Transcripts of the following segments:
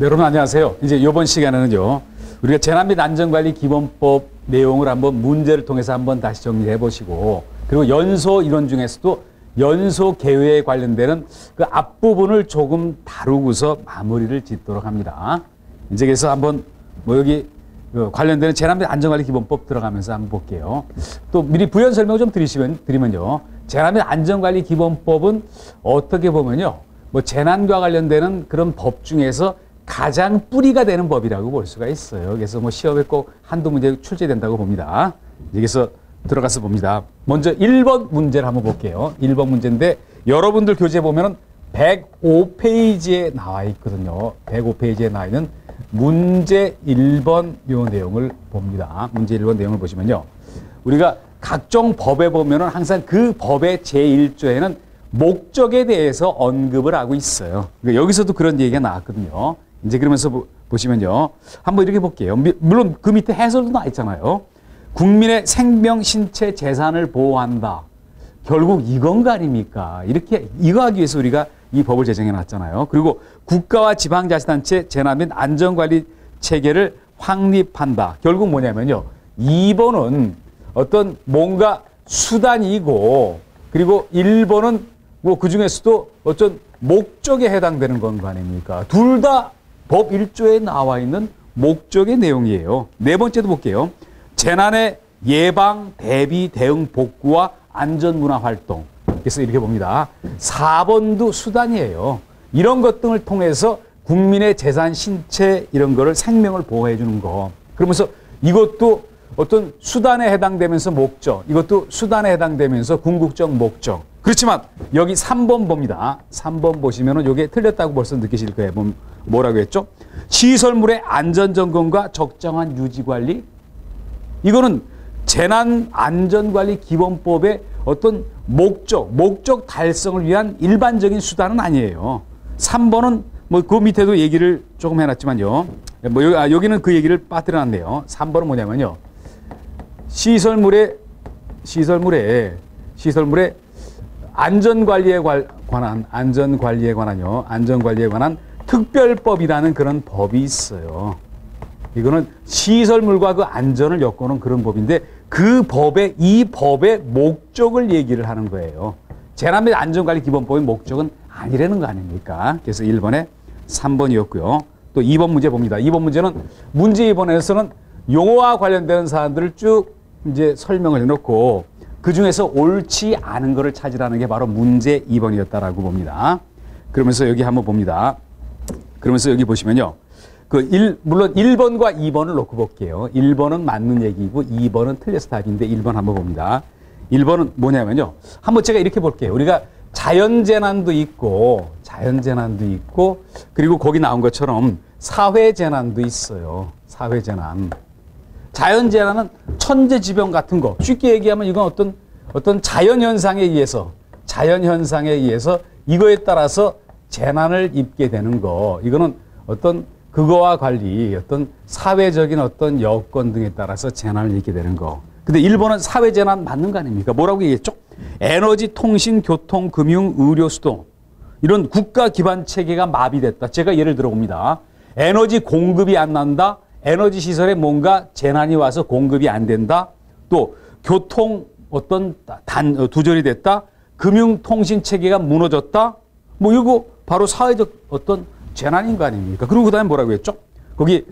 네, 여러분 안녕하세요. 이제 이번 시간에는요, 우리가 재난 및 안전관리 기본법 내용을 한번 문제를 통해서 한번 다시 정리해 보시고, 그리고 연소 이론 중에서도 연소 개요에 관련되는 그 앞부분을 조금 다루고서 마무리를 짓도록 합니다. 이제 그래서 한번 뭐 여기 관련되는 재난 및 안전관리 기본법 들어가면서 한번 볼게요. 또 미리 부연 설명을 좀 드리면요. 재난 및 안전관리 기본법은 어떻게 보면요, 뭐 재난과 관련되는 그런 법 중에서 가장 뿌리가 되는 법이라고 볼 수가 있어요. 그래서 뭐 시험에 꼭 한두 문제 출제된다고 봅니다. 여기서 들어가서 봅니다. 먼저 1번 문제를 한번 볼게요. 1번 문제인데 여러분들 교재 보면은 105페이지에 나와 있거든요. 105페이지에 나와 있는 문제 1번 요 내용을 봅니다. 문제 1번 내용을 보시면요, 우리가 각종 법에 보면은 항상 그 법의 제1조에는 목적에 대해서 언급을 하고 있어요. 그러니까 여기서도 그런 얘기가 나왔거든요. 이제 그러면서 보시면요, 한번 이렇게 볼게요. 물론 그 밑에 해설도 나와 있잖아요. 국민의 생명, 신체, 재산을 보호한다. 결국 이건 거 아닙니까? 이거 하기 위해서 우리가 이 법을 제정해 놨잖아요. 그리고 국가와 지방자치단체 재난 및 안전관리 체계를 확립한다. 결국 뭐냐면요, 2번은 어떤 뭔가 수단이고, 그리고 1번은 뭐 그 중에서도 어떤 목적에 해당되는 건 거 아닙니까? 둘 다 법 1조에 나와 있는 목적의 내용이에요. 네 번째도 볼게요. 재난의 예방, 대비, 대응, 복구와 안전문화 활동. 그래서 이렇게 봅니다. 4번도 수단이에요. 이런 것 등을 통해서 국민의 재산, 신체 이런 거를 생명을 보호해 주는 거. 그러면서 이것도 어떤 수단에 해당되면서 목적, 이것도 수단에 해당되면서 궁극적 목적. 그렇지만 여기 3번 봅니다. 3번 보시면은 이게 틀렸다고 벌써 느끼실 거예요. 뭐라고 했죠? 시설물의 안전점검과 적정한 유지관리. 이거는 재난안전관리 기본법의 어떤 목적 달성을 위한 일반적인 수단은 아니에요. 3번은 뭐 그 밑에도 얘기를 조금 해놨지만요. 여기는 그 얘기를 빠뜨려놨네요. 3번은 뭐냐면요, 시설물의 안전관리에 관한 특별법이라는 그런 법이 있어요. 이거는 시설물과 그 안전을 엮어놓은 그런 법인데 이 법의 목적을 얘기를 하는 거예요. 재난 및 안전관리 기본법의 목적은 아니라는 거 아닙니까? 그래서 1번에 3번이었고요. 또 2번 문제 봅니다. 2번 문제는 문제 2번에서는 용어와 관련되는 사안들을 쭉 이제 설명을 해놓고 그 중에서 옳지 않은 거를 찾으라는 게 바로 문제 2번이었다라고 봅니다. 그러면서 여기 한번 봅니다. 그러면서 여기 보시면요, 물론 1번과 2번을 놓고 볼게요. 1번은 맞는 얘기고 2번은 틀려서 답인데 1번 한번 봅니다. 1번은 뭐냐면요, 한번 제가 이렇게 볼게요. 우리가 자연재난도 있고 그리고 거기 나온 것처럼 사회재난도 있어요. 사회재난. 자연재난은 천재지변 같은 거. 쉽게 얘기하면 이건 어떤 자연현상에 의해서 이거에 따라서 재난을 입게 되는 거. 이거는 어떤 그거와 관리, 어떤 사회적인 어떤 여건 등에 따라서 재난을 입게 되는 거. 근데 일본은 사회재난 맞는 거 아닙니까? 뭐라고 얘기했죠? 에너지, 통신, 교통, 금융, 의료, 수도. 이런 국가 기반 체계가 마비됐다. 제가 예를 들어 봅니다. 에너지 공급이 안 난다. 에너지 시설에 뭔가 재난이 와서 공급이 안 된다. 또 교통 두절이 됐다. 금융, 통신 체계가 무너졌다. 뭐 이거 바로 사회적 어떤 재난인 거 아닙니까? 그리고 그다음에 뭐라고 했죠? 거기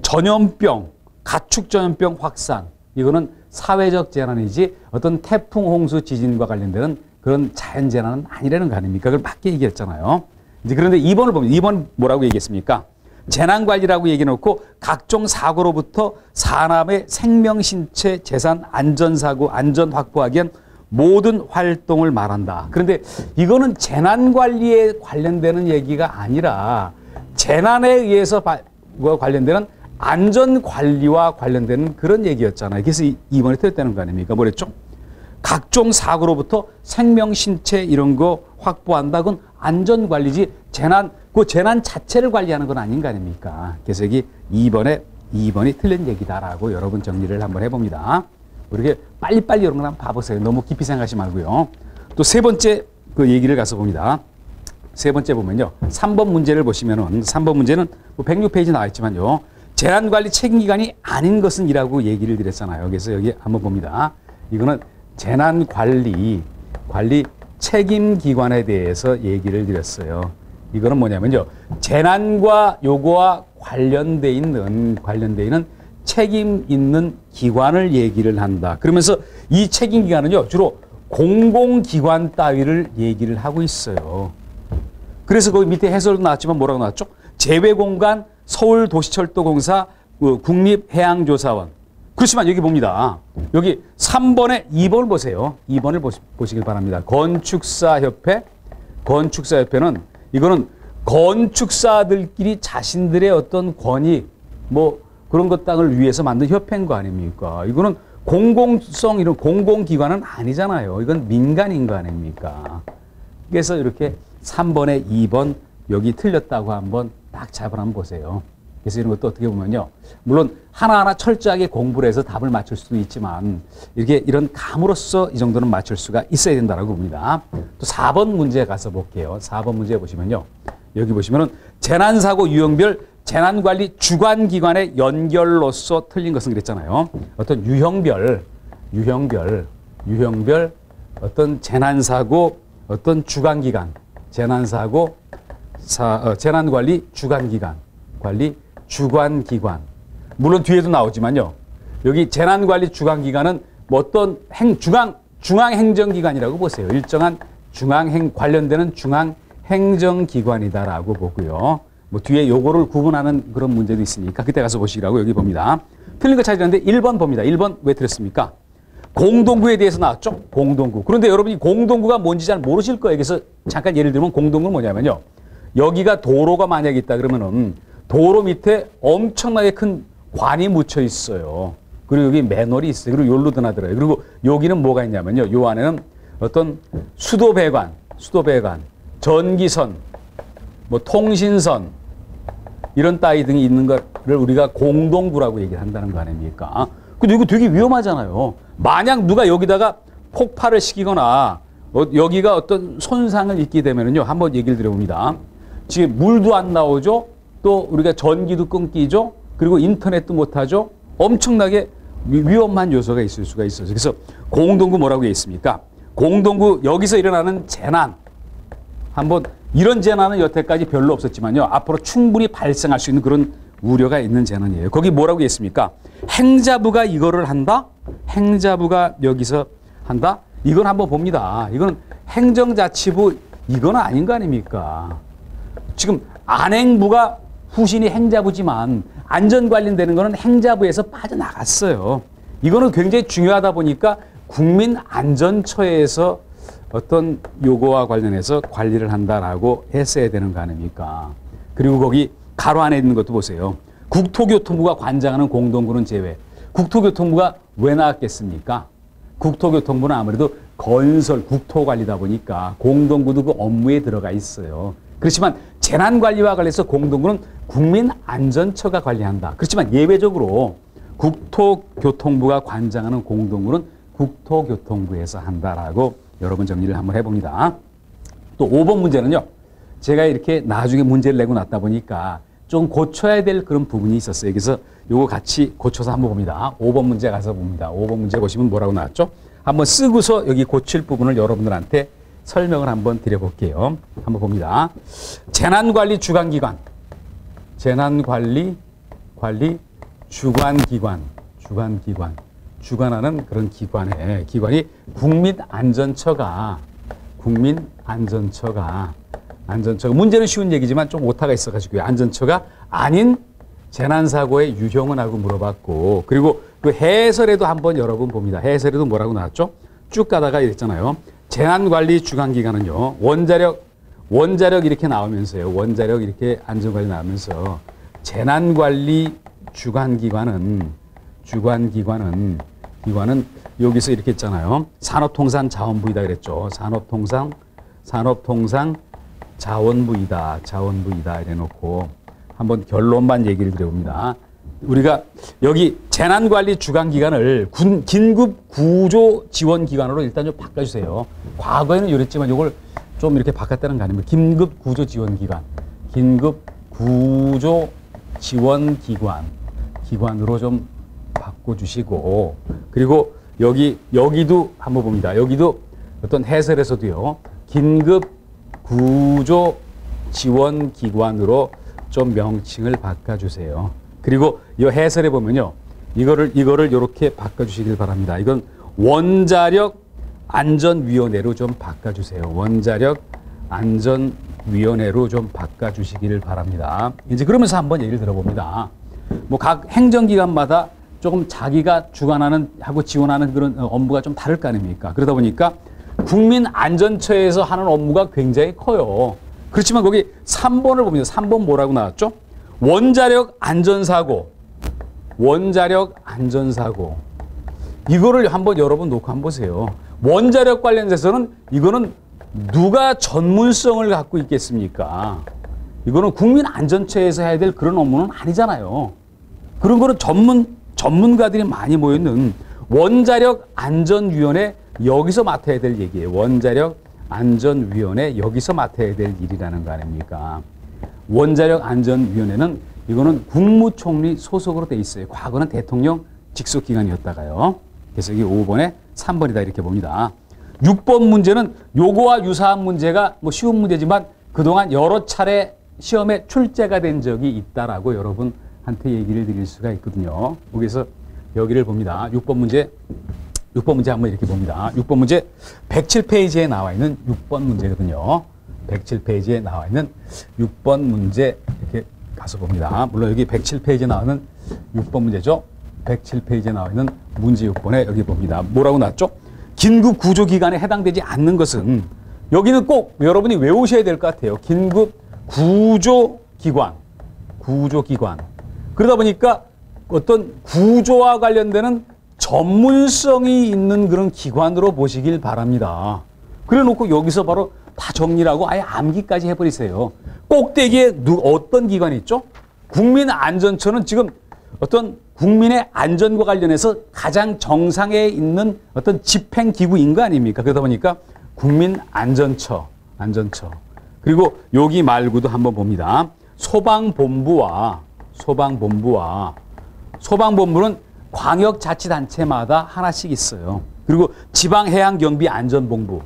전염병, 가축 전염병 확산. 이거는 사회적 재난이지 어떤 태풍, 홍수, 지진과 관련되는 그런 자연 재난은 아니라는 거 아닙니까? 그걸 맞게 얘기했잖아요. 이제 그런데 2번을 보면 2번 뭐라고 얘기했습니까? 재난관리라고 얘기해놓고 각종 사고로부터 사람의 생명, 신체, 재산, 안전사고, 안전 확보하기 위한 모든 활동을 말한다. 그런데 이거는 재난관리에 관련되는 얘기가 아니라 재난에 의해서 관련되는 안전관리와 관련되는 그런 얘기였잖아요. 그래서 2번에 틀렸다는 거 아닙니까? 뭐랬죠? 각종 사고로부터 생명, 신체 이런 거 확보한다. 그건 안전관리지 그 재난 자체를 관리하는 건 아닌 거 아닙니까? 그래서 여기 2번이 틀린 얘기다라고 여러분 정리를 한번 해봅니다. 이렇게 빨리빨리 이런 거 한번 봐보세요. 너무 깊이 생각하지 말고요. 또 세 번째 그 얘기를 가서 봅니다. 세 번째 보면요. 3번 문제를 보시면은 3번 문제는 뭐 106페이지 나와 있지만요. 재난관리 책임기관이 아닌 것은 이라고 얘기를 드렸잖아요. 그래서 여기 한번 봅니다. 이거는 재난관리 책임기관에 대해서 얘기를 드렸어요. 이거는 뭐냐면요. 재난과 요거와 관련돼 있는 책임 있는 기관을 얘기를 한다. 그러면서 이 책임기관은요. 주로 공공기관 따위를 얘기를 하고 있어요. 그래서 거기 밑에 해설도 나왔지만 뭐라고 나왔죠? 재외공간, 서울도시철도공사, 국립해양조사원. 그렇지만 여기 봅니다. 여기 3번에 2번을 보세요. 2번을 보시길 바랍니다. 건축사협회는 이거는 건축사들끼리 자신들의 어떤 권익, 뭐 그런 것 땅을 위해서 만든 협회인 거 아닙니까? 이거는 공공성, 이런 공공기관은 아니잖아요. 이건 민간인 거 아닙니까? 그래서 이렇게 3번에 2번 여기 틀렸다고 한번 딱 잡을 한번 보세요. 그래서 이런 것도 어떻게 보면요. 물론 하나하나 철저하게 공부를 해서 답을 맞출 수도 있지만 이렇게 이런 감으로써 이 정도는 맞출 수가 있어야 된다고 봅니다. 또 4번 문제 가서 볼게요. 4번 문제 보시면요. 여기 보시면은 재난사고 유형별 재난관리 주관기관의 연결로서 틀린 것은 그랬잖아요. 어떤 유형별 어떤 재난사고 어떤 주관기관 재난관리 주관기관 물론 뒤에도 나오지만요. 여기 재난관리 주관기관은 뭐 어떤 중앙행정기관이라고 보세요. 일정한 관련되는 중앙행정기관이다라고 보고요. 뭐 뒤에 요거를 구분하는 그런 문제도 있으니까 그때 가서 보시라고 여기 봅니다. 틀린 거 찾으려는데 1번 봅니다. 1번 왜 틀렸습니까? 공동구에 대해서 나왔죠? 공동구. 그런데 여러분이 공동구가 뭔지 잘 모르실 거예요. 그래서 잠깐 예를 들면 공동구는 뭐냐면요. 여기가 도로가 만약에 있다 그러면은 도로 밑에 엄청나게 큰 관이 묻혀 있어요. 그리고 여기 맨홀이 있어요. 그리고 여기로 드나들어요. 그리고 여기는 뭐가 있냐면요. 요 안에는 어떤 수도배관, 전기선, 뭐 통신선, 이런 따위 등이 있는 것을 우리가 공동구라고 얘기를 한다는 거 아닙니까? 근데 이거 되게 위험하잖아요. 만약 누가 여기다가 폭발을 시키거나 여기가 어떤 손상을 입게 되면은요. 한번 얘기를 드려봅니다. 지금 물도 안 나오죠. 또 우리가 전기도 끊기죠. 그리고 인터넷도 못하죠. 엄청나게 위험한 요소가 있을 수가 있어요. 그래서 공동구 뭐라고 되어 있습니까? 공동구 여기서 일어나는 재난. 한번 이런 재난은 여태까지 별로 없었지만요. 앞으로 충분히 발생할 수 있는 그런 우려가 있는 재난이에요. 거기 뭐라고 되어 있습니까? 행자부가 이거를 한다? 행자부가 여기서 한다? 이건 한번 봅니다. 이건 행정자치부 이건 아닌 거 아닙니까? 지금 안행부가 후신이 행자부지만 안전 관련되는 거는 행자부에서 빠져나갔어요. 이거는 굉장히 중요하다 보니까 국민안전처에서 어떤 요거와 관련해서 관리를 한다라고 했어야 되는 거 아닙니까? 그리고 거기 가로 안에 있는 것도 보세요. 국토교통부가 관장하는 공동구는 제외. 국토교통부가 왜 나왔겠습니까? 국토교통부는 아무래도 건설, 국토관리다 보니까 공동구도 그 업무에 들어가 있어요. 그렇지만 재난관리와 관련해서 공동구는 국민안전처가 관리한다. 그렇지만 예외적으로 국토교통부가 관장하는 공동구는 국토교통부에서 한다라고 여러분 정리를 한번 해봅니다. 또 5번 문제는요. 제가 이렇게 나중에 문제를 내고 났다 보니까 좀 고쳐야 될 그런 부분이 있었어요. 그래서 요거 같이 고쳐서 한번 봅니다. 5번 문제 가서 봅니다. 5번 문제 보시면 뭐라고 나왔죠? 한번 쓰고서 여기 고칠 부분을 여러분들한테 설명을 한번 드려볼게요. 한번 봅니다. 재난관리 주관기관. 주관하는 그런 기관이 국민안전처가 문제는 쉬운 얘기지만 좀 오타가 있어가지고요. 안전처가 아닌 재난사고의 유형은 하고 물어봤고 그리고 그 해설에도 한번 여러분 봅니다. 해설에도 뭐라고 나왔죠? 쭉 가다가 이랬잖아요. 재난관리 주관기관은요. 원자력 이렇게 나오면서요. 원자력 이렇게 안전관리 나오면서 재난관리 주관기관은 여기서 이렇게 했잖아요. 산업통상자원부이다 그랬죠. 산업통상자원부이다 이래놓고 한번 결론만 얘기를 드려봅니다. 우리가 여기 재난관리 주관기관을 긴급구조지원기관으로 일단 좀 바꿔주세요. 과거에는 이랬지만 이걸 좀 이렇게 바꿨다는 거 아닙니까? 긴급 구조 지원 기관, 긴급 구조 지원 기관으로 좀 바꿔주시고, 그리고 여기도 한번 봅니다. 여기도 어떤 해설에서도요, 긴급 구조 지원 기관으로 좀 명칭을 바꿔주세요. 그리고 이 해설에 보면요, 이거를 이렇게 바꿔주시길 바랍니다. 이건 원자력 안전위원회로 좀 바꿔주세요. 원자력 안전위원회로 좀 바꿔주시기를 바랍니다. 이제 그러면서 한번 얘기를 들어봅니다. 뭐 각 행정기관마다 조금 자기가 주관하는 하고 지원하는 그런 업무가 좀 다를 거 아닙니까? 그러다 보니까 국민안전처에서 하는 업무가 굉장히 커요. 그렇지만 거기 3번을 봅니다. 3번 뭐라고 나왔죠? 원자력 안전사고. 이거를 한번 여러분 놓고 한번 보세요. 원자력 관련돼서는 이거는 누가 전문성을 갖고 있겠습니까? 이거는 국민안전처에서 해야 될 그런 업무는 아니잖아요. 그런 거는 전문가들이 많이 모여있는 원자력 안전위원회 여기서 맡아야 될 얘기예요. 원자력 안전위원회 여기서 맡아야 될 일이라는 거 아닙니까? 원자력 안전위원회는 이거는 국무총리 소속으로 돼 있어요. 과거는 대통령 직속 기관이었다가요. 그래서 이게 5번에 3번이다 이렇게 봅니다. 6번 문제는 요거와 유사한 문제가 뭐 쉬운 문제지만 그동안 여러 차례 시험에 출제가 된 적이 있다라고 여러분한테 얘기를 드릴 수가 있거든요. 여기서 여기를 봅니다. 6번 문제 한번 이렇게 봅니다. 6번 문제 107페이지에 나와 있는 6번 문제거든요. 107페이지에 나와 있는 6번 문제 이렇게 가서 봅니다. 물론 여기 107페이지에 나오는 6번 문제죠. 107페이지에 나와 있는 문제 6번에 여기 봅니다. 뭐라고 나왔죠? 긴급 구조 기관에 해당되지 않는 것은 여기는 꼭 여러분이 외우셔야 될 것 같아요. 긴급 구조 기관. 그러다 보니까 어떤 구조와 관련되는 전문성이 있는 그런 기관으로 보시길 바랍니다. 그래 놓고 여기서 바로 다 정리를 하고 아예 암기까지 해버리세요. 꼭대기에 어떤 기관이 있죠? 국민안전처는 지금 어떤 국민의 안전과 관련해서 가장 정상에 있는 어떤 집행기구인 거 아닙니까? 그러다 보니까 국민안전처. 그리고 여기 말고도 한번 봅니다. 소방본부는 광역자치단체마다 하나씩 있어요. 그리고 지방해양경비안전본부.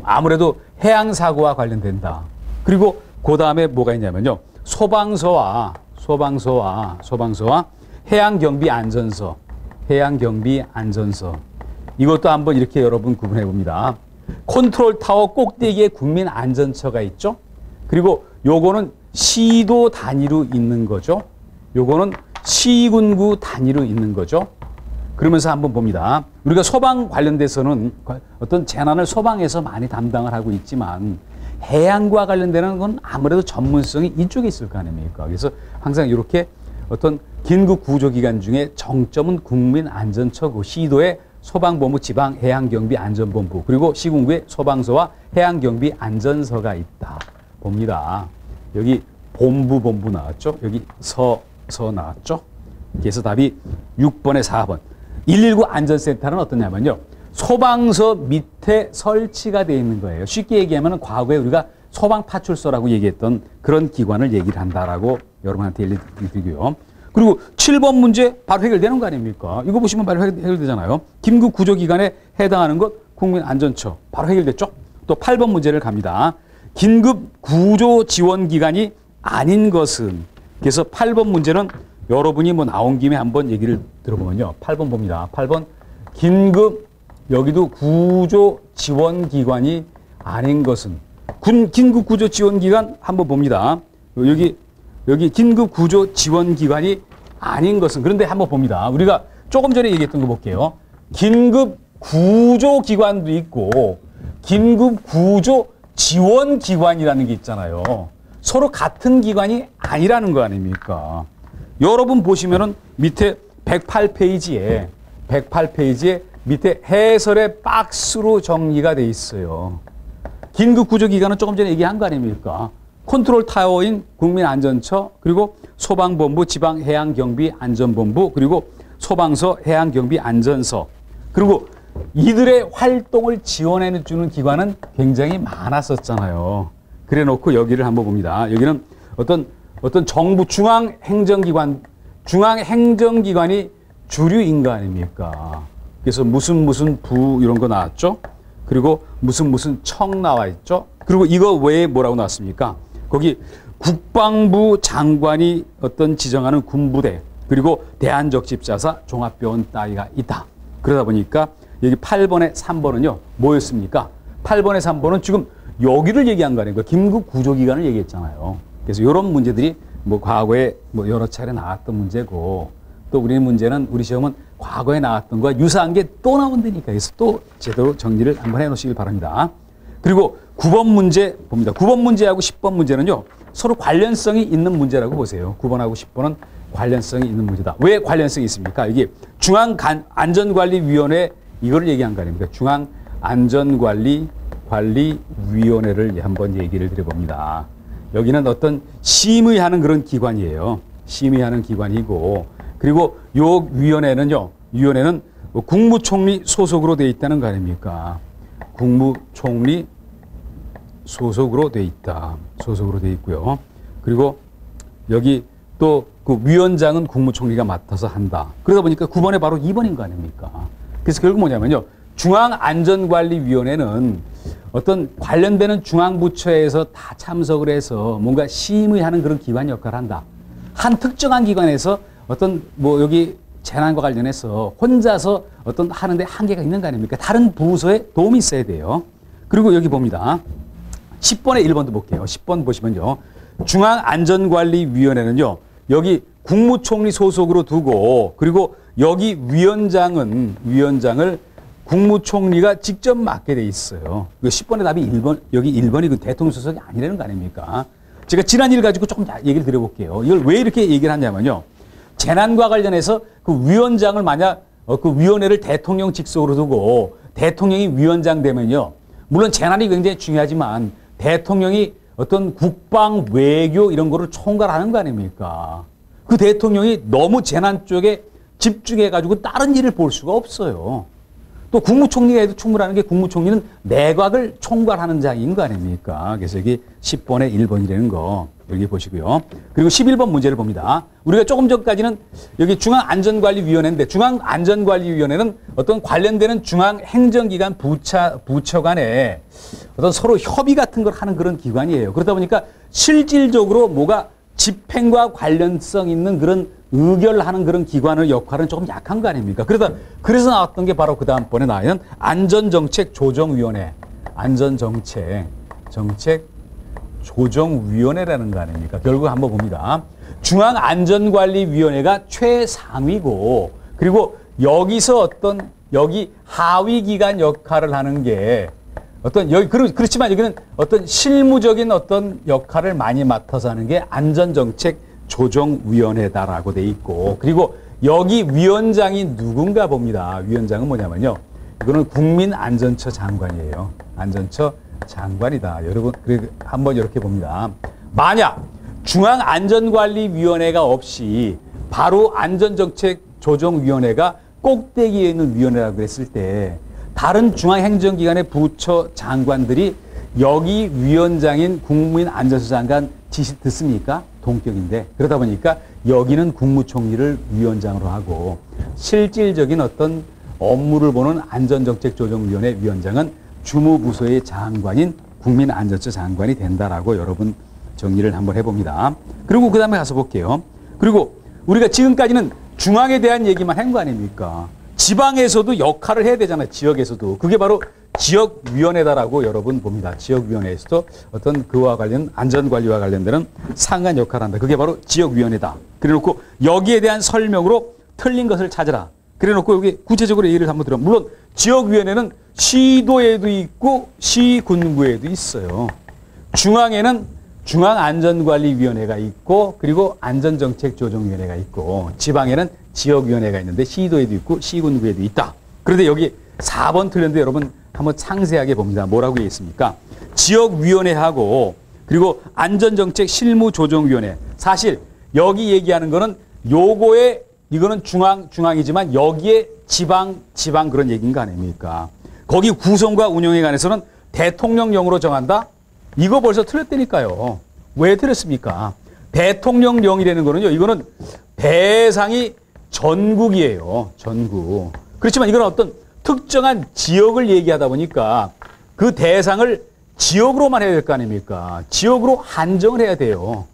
아무래도 해양사고와 관련된다. 그리고 그 다음에 뭐가 있냐면요. 소방서와 해양경비안전서. 이것도 한번 이렇게 여러분 구분해 봅니다. 컨트롤타워 꼭대기에 국민안전처가 있죠. 그리고 요거는 시도 단위로 있는 거죠. 요거는 시군구 단위로 있는 거죠. 그러면서 한번 봅니다. 우리가 소방 관련돼서는 어떤 재난을 소방에서 많이 담당을 하고 있지만 해양과 관련되는 건 아무래도 전문성이 이쪽에 있을 거 아닙니까? 그래서 항상 이렇게 어떤 긴급 구조기관 중에 정점은 국민안전처고 시도에 소방본부, 지방해양경비안전본부, 그리고 시군구에 소방서와 해양경비안전서가 있다. 봅니다. 여기 본부 나왔죠? 여기 서 나왔죠? 그래서 답이 6번에 4번. 119 안전센터는 어떠냐면요. 소방서 밑에 설치가 되어 있는 거예요. 쉽게 얘기하면 과거에 우리가 소방파출소라고 얘기했던 그런 기관을 얘기를 한다라고 여러분한테 얘기를 드리고요. 그리고 7번 문제 바로 해결되는 거 아닙니까? 이거 보시면 바로 해결되잖아요. 긴급 구조기관에 해당하는 것 국민안전처 바로 해결됐죠? 또 8번 문제를 갑니다. 긴급 구조 지원 기관이 아닌 것은, 그래서 8번 문제는 여러분이 뭐 나온 김에 한번 얘기를 들어보면요. 8번 봅니다. 8번 긴급 여기도 구조 지원 기관이 아닌 것은, 긴급 구조 지원 기관 한번 봅니다. 여기 긴급 구조 지원 기관이 아닌 것은, 그런데 한번 봅니다. 우리가 조금 전에 얘기했던 거 볼게요. 긴급 구조 기관도 있고 긴급 구조 지원 기관이라는 게 있잖아요. 서로 같은 기관이 아니라는 거 아닙니까? 여러분 보시면은 밑에 108페이지에 밑에 해설의 박스로 정리가 돼 있어요. 긴급구조기관은 조금 전에 얘기한 거 아닙니까? 컨트롤 타워인 국민안전처, 그리고 소방본부, 지방해양경비안전본부, 그리고 소방서, 해양경비, 안전서. 그리고 이들의 활동을 지원해 주는 기관은 굉장히 많았었잖아요. 그래 놓고 여기를 한번 봅니다. 여기는 어떤 정부 중앙행정기관이 주류인 거 아닙니까? 그래서 무슨 부 이런 거 나왔죠? 그리고 무슨 청 나와 있죠? 그리고 이거 외에 뭐라고 나왔습니까? 거기 국방부 장관이 지정하는 군부대, 그리고 대한적십자사 종합병원 따위가 있다. 그러다 보니까 여기 8번에 3번은요, 뭐였습니까? 8번에 3번은 지금 여기를 얘기한 거 아닙니까? 김구 구조기관을 얘기했잖아요. 그래서 이런 문제들이 뭐 과거에 뭐 여러 차례 나왔던 문제고, 또 우리 문제는, 우리 시험은 과거에 나왔던 거와 유사한 게 또 나온다니까. 그래서 또 제대로 정리를 한번 해 놓으시길 바랍니다. 그리고 9번 문제 봅니다. 9번 문제하고 10번 문제는요, 서로 관련성이 있는 문제라고 보세요. 9번하고 10번은 관련성이 있는 문제다. 왜 관련성이 있습니까? 이게 중앙안전관리위원회, 이거를 얘기한 거 아닙니까? 중앙안전관리위원회를 한번 얘기를 드려봅니다. 여기는 어떤 심의하는 그런 기관이에요. 심의하는 기관이고, 그리고 요 위원회는 국무총리 소속으로 돼 있다는 거 아닙니까? 국무총리 소속으로 돼 있다. 소속으로 돼 있고요. 그리고 여기 또 그 위원장은 국무총리가 맡아서 한다. 그러다 보니까 9번에 바로 2번인 거 아닙니까? 그래서 결국 뭐냐면요, 중앙안전관리위원회는 어떤 관련되는 중앙부처에서 다 참석을 해서 뭔가 심의하는 그런 기관 역할을 한다. 한 특정한 기관에서 어떤 뭐 여기 재난과 관련해서 혼자서 어떤 하는데 한계가 있는 거 아닙니까? 다른 부서에 도움이 있어야 돼요. 그리고 여기 봅니다. 10번에 1번도 볼게요. 10번 보시면요, 중앙안전관리위원회는요, 여기 국무총리 소속으로 두고, 그리고 여기 위원장을 국무총리가 직접 맡게 돼 있어요. 10번의 답이 1번, 여기 1번이 그 대통령 소속이 아니라는 거 아닙니까? 제가 지난 일 가지고 조금 얘기를 드려볼게요. 이걸 왜 이렇게 얘기를 하냐면요, 재난과 관련해서 그 위원장을 만약 그 위원회를 대통령 직속으로 두고 대통령이 위원장 되면요, 물론 재난이 굉장히 중요하지만 대통령이 어떤 국방, 외교 이런 거를 총괄하는 거 아닙니까? 그 대통령이 너무 재난 쪽에 집중해가지고 다른 일을 볼 수가 없어요. 또 국무총리가 해도 충분한 게, 국무총리는 내각을 총괄하는 자인 거 아닙니까? 그래서 여기 10번에 1번이라는 거 여기 보시고요. 그리고 11번 문제를 봅니다. 우리가 조금 전까지는 여기 중앙안전관리위원회인데, 중앙안전관리위원회는 어떤 관련되는 중앙행정기관 부처 간에 어떤 서로 협의 같은 걸 하는 그런 기관이에요. 그러다 보니까 실질적으로 뭐가 집행과 관련성 있는 그런 의결하는 그런 기관의 역할은 조금 약한 거 아닙니까? 그래서 나왔던 게 바로 그 다음번에 나와있는 안전정책조정위원회, 안전정책조정위원회라는 거 아닙니까? 결국 한번 봅니다. 중앙안전관리위원회가 최상위고, 그리고 여기서 여기 하위기관 역할을 하는 게 그렇지만 여기는 어떤 실무적인 어떤 역할을 많이 맡아서 하는 게 안전정책조정위원회다라고 돼 있고, 그리고 여기 위원장이 누군가 봅니다. 위원장은 뭐냐면요, 이거는 국민안전처 장관이에요. 안전처 장관이다. 여러분, 한번 이렇게 봅니다. 만약 중앙안전관리위원회가 없이 바로 안전정책조정위원회가 꼭대기에 있는 위원회라고 그랬을 때, 다른 중앙행정기관의 부처 장관들이 여기 위원장인 국민안전처 장관 지시 듣습니까? 동격인데. 그러다 보니까 여기는 국무총리를 위원장으로 하고, 실질적인 어떤 업무를 보는 안전정책조정위원회 위원장은 주무부서의 장관인 국민안전처 장관이 된다라고 여러분 정리를 한번 해봅니다. 그리고 그 다음에 가서 볼게요. 그리고 우리가 지금까지는 중앙에 대한 얘기만 한 거 아닙니까? 지방에서도 역할을 해야 되잖아요. 지역에서도. 그게 바로 지역위원회다라고 여러분 봅니다. 지역위원회에서도 어떤 그와 관련, 안전관리와 관련되는 상한 역할을 한다. 그게 바로 지역위원회다. 그래 놓고 여기에 대한 설명으로 틀린 것을 찾아라. 그래 놓고 여기 구체적으로 얘기를 한번 들어. 물론 지역위원회는 시도에도 있고 시군구에도 있어요. 중앙에는 중앙안전관리위원회가 있고, 그리고 안전정책조정위원회가 있고, 지방에는 지역위원회가 있는데 시도에도 있고 시군구에도 있다. 그런데 여기 4번 틀렸는데 여러분 한번 상세하게 봅니다. 뭐라고 되어 있습니까? 지역위원회하고 그리고 안전정책실무조정위원회. 사실 여기 얘기하는 거는 요거의 이거는 중앙이지만 여기에 지방 그런 얘기인 거 아닙니까? 거기 구성과 운영에 관해서는 대통령령으로 정한다? 이거 벌써 틀렸다니까요. 왜 틀렸습니까? 대통령령이라는 거는요, 이거는 대상이 전국이에요. 전국. 그렇지만 이건 어떤 특정한 지역을 얘기하다 보니까 그 대상을 지역으로만 해야 될 거 아닙니까? 지역으로 한정을 해야 돼요.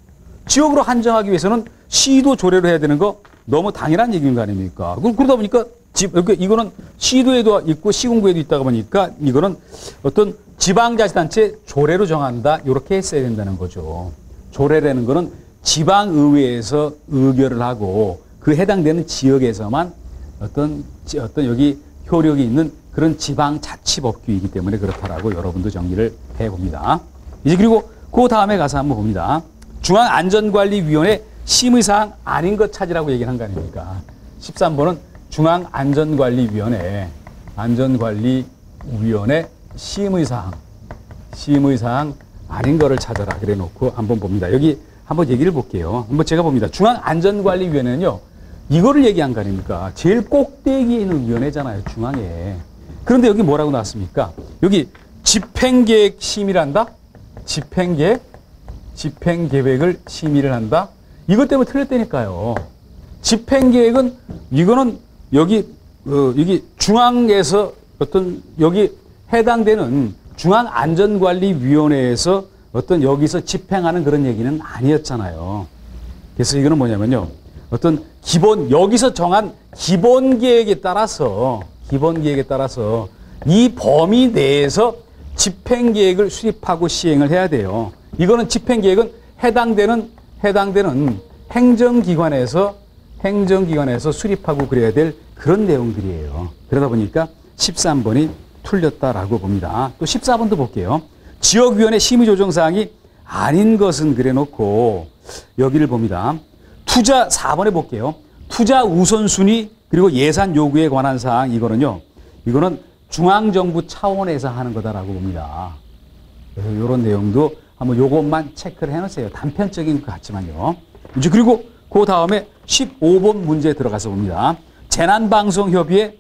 지역으로 한정하기 위해서는 시도 조례로 해야 되는 거 너무 당연한 얘기인 거 아닙니까? 그러다 보니까 이거는 시도에도 있고 시군구에도 있다가 보니까 이거는 어떤 지방자치단체 조례로 정한다. 이렇게 했어야 된다는 거죠. 조례라는 거는 지방의회에서 의결을 하고 그 해당되는 지역에서만 어떤 여기 효력이 있는 그런 지방자치법규이기 때문에 그렇다라고 여러분도 정리를 해봅니다. 이제 그리고 그 다음에 가서 한번 봅니다. 중앙안전관리위원회 심의사항 아닌 것 찾으라고 얘기를 한 거 아닙니까? 13번은 중앙안전관리위원회 심의사항 아닌 거를 찾아라 그래 놓고 한번 봅니다. 여기 한번 얘기를 볼게요. 한번 제가 봅니다. 중앙안전관리위원회는요, 이거를 얘기한 거 아닙니까? 제일 꼭대기에 있는 위원회잖아요, 중앙에. 그런데 여기 뭐라고 나왔습니까? 여기 집행계획 심의를 한다? 집행계획을 심의를 한다? 이것 때문에 틀렸다니까요. 집행계획은, 이거는 여기 중앙에서 어떤, 여기 해당되는 중앙안전관리위원회에서 어떤 여기서 집행하는 그런 얘기는 아니었잖아요. 그래서 이거는 뭐냐면요. 어떤 여기서 정한 기본계획에 따라서 이 범위 내에서 집행계획을 수립하고 시행을 해야 돼요. 이거는 집행계획은 해당되는 행정기관에서 수립하고 그래야 될 그런 내용들이에요. 그러다 보니까 13번이 틀렸다라고 봅니다. 또 14번도 볼게요. 지역위원회 심의조정사항이 아닌 것은 그래 놓고 여기를 봅니다. 4번에 볼게요. 투자 우선순위 그리고 예산 요구에 관한 사항 이거는 중앙정부 차원에서 하는 거다라고 봅니다. 그래서 이런 내용도 한번 요것만 체크를 해놓으세요. 단편적인 것 같지만요. 이제 그리고 그 다음에 15번 문제에 들어가서 봅니다. 재난방송협의회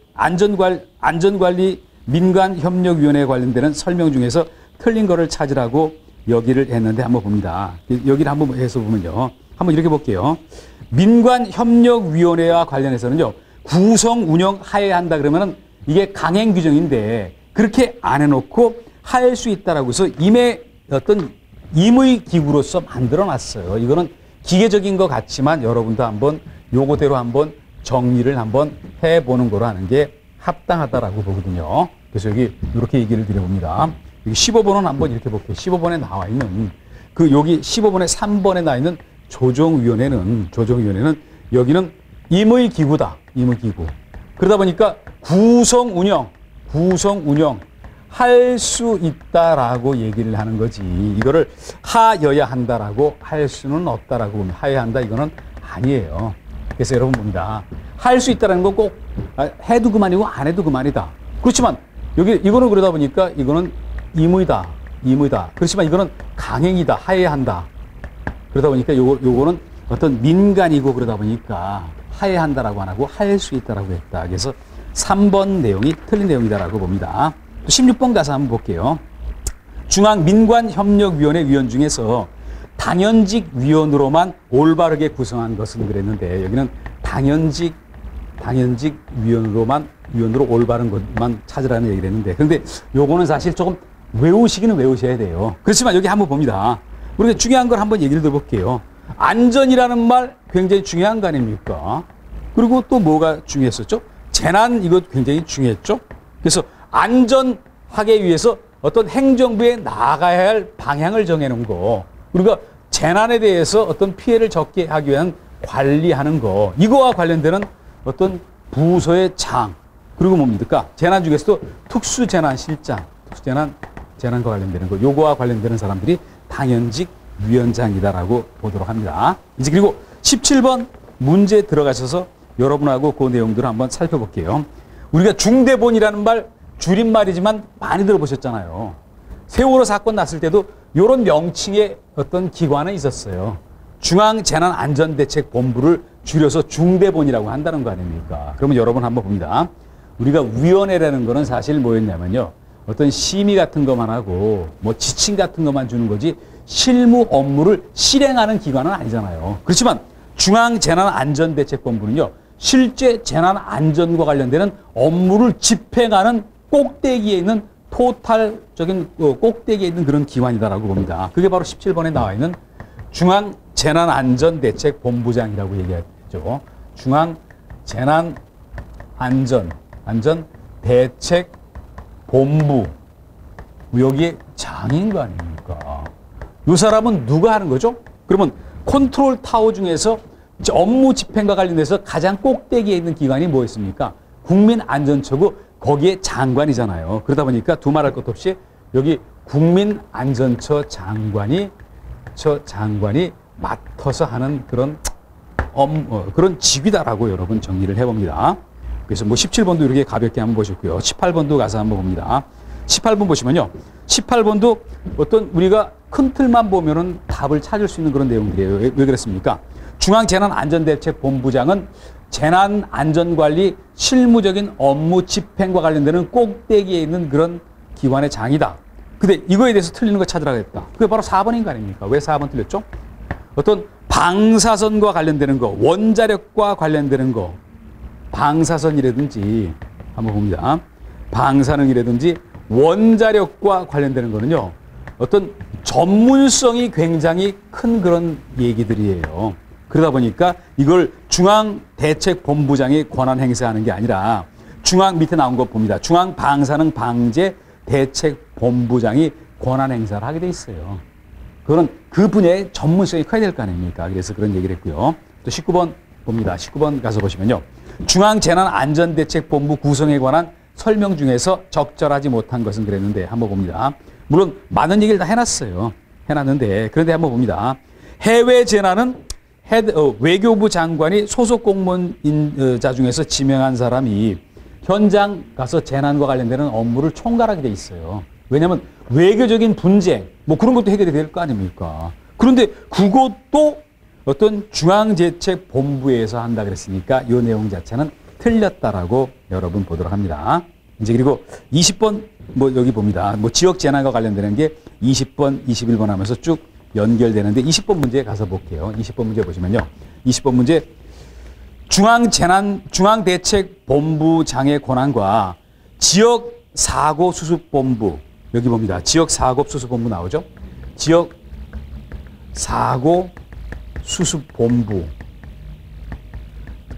안전관리 민간협력위원회에 관련되는 설명 중에서 틀린 거를 찾으라고 여기를 했는데 한번 봅니다. 여기를 한번 해서 보면요. 한번 이렇게 볼게요. 민간협력위원회와 관련해서는요. 구성 운영 하에 한다 그러면은 이게 강행 규정인데 그렇게 안 해놓고 할 수 있다라고 해서 임의 기구로서 만들어 놨어요. 이거는 기계적인 것 같지만 여러분도 한번 요거대로 한번 정리를 한번 해보는 거로 하는 게 합당하다라고 보거든요. 그래서 여기 이렇게 얘기를 드려봅니다. 여기 15번은 한번 이렇게 볼게요. 15번에 나와 있는 여기 15번에 3번에 나와 있는 조정위원회는 여기는 임의 기구다. 임의 기구. 그러다 보니까 구성 운영 할 수 있다라고 얘기를 하는 거지. 이거를 하여야 한다라고 할 수는 없다라고 보면 하여야 한다 이거는 아니에요. 그래서 여러분 봅니다. 할 수 있다라는 건 꼭 해도 그만이고 안 해도 그만이다. 그렇지만 이거는 그러다 보니까 이거는 임의다. 그렇지만 이거는 강행이다. 하여야 한다. 그러다 보니까 요거는 어떤 민간이고 그러다 보니까 하여야 한다라고 안 하고 할 수 있다라고 했다. 그래서 3번 내용이 틀린 내용이다라고 봅니다. 16번 가서 한번 볼게요. 중앙민관협력위원회 위원 중에서 당연직 위원으로만 올바르게 구성한 것은 그랬는데 여기는 당연직 위원으로 올바른 것만 찾으라는 얘기를 했는데 그런데 요거는 사실 조금 외우시기는 외우셔야 돼요. 그렇지만 여기 한번 봅니다. 우리가 중요한 걸 한번 얘기를 들어볼게요. 안전이라는 말 굉장히 중요한 거 아닙니까? 그리고 또 뭐가 중요했었죠? 재난 이거 굉장히 중요했죠? 그래서 안전하기 위해서 어떤 행정부에 나가야 할 방향을 정해놓은 거 우리가 재난에 대해서 어떤 피해를 적게 하기 위한 관리하는 거 이거와 관련되는 어떤 부서의 장 그리고 뭡니까? 재난 중에서도 특수재난실장 재난과 관련되는 거 요거와 관련되는 사람들이 당연직 위원장이다라고 보도록 합니다. 이제 그리고 17번 문제 들어가셔서 여러분하고 그 내용들을 한번 살펴볼게요. 우리가 중대본이라는 말 줄임말이지만 많이 들어보셨잖아요. 세월호 사건 났을 때도 이런 명칭의 어떤 기관은 있었어요. 중앙재난안전대책본부를 줄여서 중대본이라고 한다는 거 아닙니까? 그러면 여러분 한번 봅니다. 우리가 위원회라는 거는 사실 뭐였냐면요. 어떤 심의 같은 것만 하고 뭐 지침 같은 것만 주는 거지 실무 업무를 실행하는 기관은 아니잖아요. 그렇지만 중앙재난안전대책본부는요. 실제 재난안전과 관련되는 업무를 집행하는 꼭대기에 있는 토탈적인 꼭대기에 있는 그런 기관이다라고 봅니다. 그게 바로 17번에 나와 있는 중앙재난안전대책본부장이라고 얘기하죠. 중앙재난안전대책본부. 여기에 장인 거 아닙니까? 이 사람은 누가 하는 거죠? 그러면 컨트롤 타워 중에서 업무 집행과 관련돼서 가장 꼭대기에 있는 기관이 뭐였습니까? 국민안전처고 거기에 장관이잖아요. 그러다 보니까 두말할 것도 없이 여기 국민안전처 장관이 맡아서 하는 그런 그런 직위다라고 여러분 정리를 해봅니다. 그래서 뭐 17번도 이렇게 가볍게 한번 보셨고요. 18번도 가서 한번 봅니다. 18번 보시면요. 18번도 어떤 우리가 큰 틀만 보면은 답을 찾을 수 있는 그런 내용들이에요. 왜 그랬습니까? 중앙재난안전대책본부장은 재난안전관리 실무적인 업무 집행과 관련되는 꼭대기에 있는 그런 기관의 장이다. 근데 이거에 대해서 틀리는 거 찾으라고 했다. 그게 바로 4번인 거 아닙니까? 왜 4번 틀렸죠? 어떤 방사선과 관련되는 거, 원자력과 관련되는 거, 방사선이라든지 한번 봅니다. 방사능이라든지 원자력과 관련되는 거는요. 어떤 전문성이 굉장히 큰 그런 얘기들이에요. 그러다 보니까 이걸 중앙대책본부장이 권한 행사하는 게 아니라 중앙 밑에 나온 거 봅니다. 중앙방사능방재대책본부장이 권한 행사를 하게 돼 있어요. 그건 그 분야의 전문성이 커야 될 거 아닙니까? 그래서 그런 얘기를 했고요. 또 19번 봅니다. 19번 가서 보시면요. 중앙재난안전대책본부 구성에 관한 설명 중에서 적절하지 못한 것은 그랬는데 한번 봅니다. 물론 많은 얘기를 다 해놨는데 그런데 한번 봅니다. 해외 재난은 외교부 장관이 소속 공무원자 중에서 지명한 사람이 현장 가서 재난과 관련되는 업무를 총괄하게 돼 있어요. 왜냐하면 외교적인 분쟁 뭐 그런 것도 해결이 될 거 아닙니까? 그런데 그것도 어떤 중앙재책본부에서 한다 그랬으니까 이 내용 자체는 틀렸다라고 여러분 보도록 합니다. 이제 그리고 20번 뭐 여기 봅니다. 뭐 지역 재난과 관련되는 게 20번, 21번 하면서 쭉 연결되는데 20번 문제 가서 볼게요. 20번 문제 보시면요. 20번 문제 중앙대책본부장의 권한과 지역사고수습본부 여기 봅니다. 지역사고수습본부 나오죠? 지역사고수습본부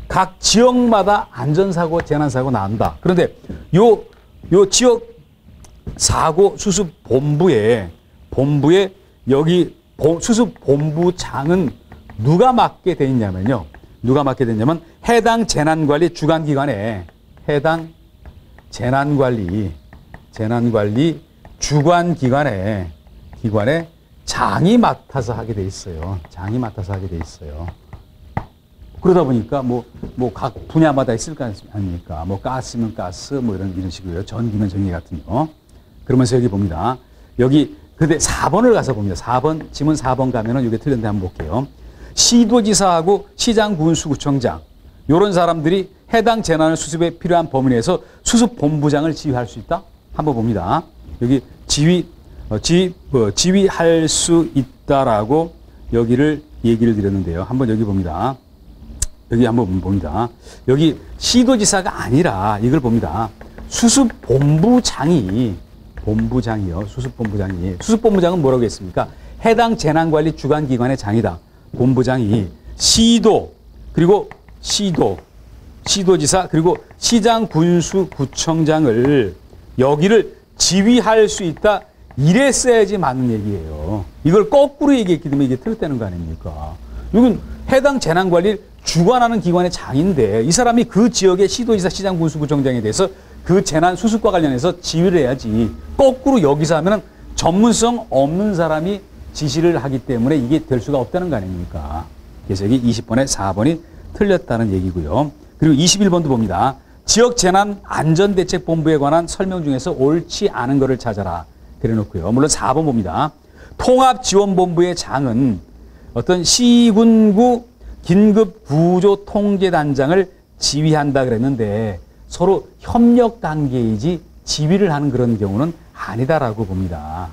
각 지역마다 안전사고, 재난사고 난다. 그런데 요 지역사고수습본부에 여기 수습본부장은 누가 맡게 돼 있냐면요. 누가 맡게 됐냐면 해당 재난관리 주관기관에 해당 재난관리 주관기관에 장이 맡아서 하게 돼 있어요. 장이 맡아서 하게 돼 있어요. 그러다 보니까 각 분야마다 있을 거 아닙니까? 뭐 가스면 가스 뭐 이런 식으로요. 전기면 전기 같은 거. 그러면서 여기 봅니다. 여기 근데 4번을 가서 봅니다. 4번, 지문 4번 가면은 이게 틀렸는데 한번 볼게요. 시도지사하고 시장, 군수, 구청장 이런 사람들이 해당 재난을 수습에 필요한 범위 내에서 수습본부장을 지휘할 수 있다? 한번 봅니다. 여기 지휘할 수 있다라고 여기를 얘기를 드렸는데요. 한번 여기 봅니다. 여기 한번 봅니다. 여기 시도지사가 아니라 이걸 봅니다. 수습본부장이요. 수습본부장은 뭐라고 했습니까? 해당 재난관리 주관기관의 장이다. 본부장이 그리고 시도지사, 그리고 시장, 군수, 구청장을 여기를 지휘할 수 있다. 이랬어야지 맞는 얘기예요. 이걸 거꾸로 얘기했기 때문에 이게 틀렸다는 거 아닙니까? 이건 해당 재난관리를 주관하는 기관의 장인데 이 사람이 그 지역의 시도지사, 시장, 군수, 구청장에 대해서 그 재난 수습과 관련해서 지휘를 해야지. 거꾸로 여기서 하면은 전문성 없는 사람이 지시를 하기 때문에 이게 될 수가 없다는 거 아닙니까? 그래서 여기 20번에 4번이 틀렸다는 얘기고요. 그리고 21번도 봅니다. 지역재난안전대책본부에 관한 설명 중에서 옳지 않은 것을 찾아라. 그래 놓고요. 물론 4번 봅니다. 통합지원본부의 장은 어떤 시군구 긴급구조통제단장을 지휘한다 그랬는데 서로 협력 관계이지 지휘를 하는 그런 경우는 아니다라고 봅니다.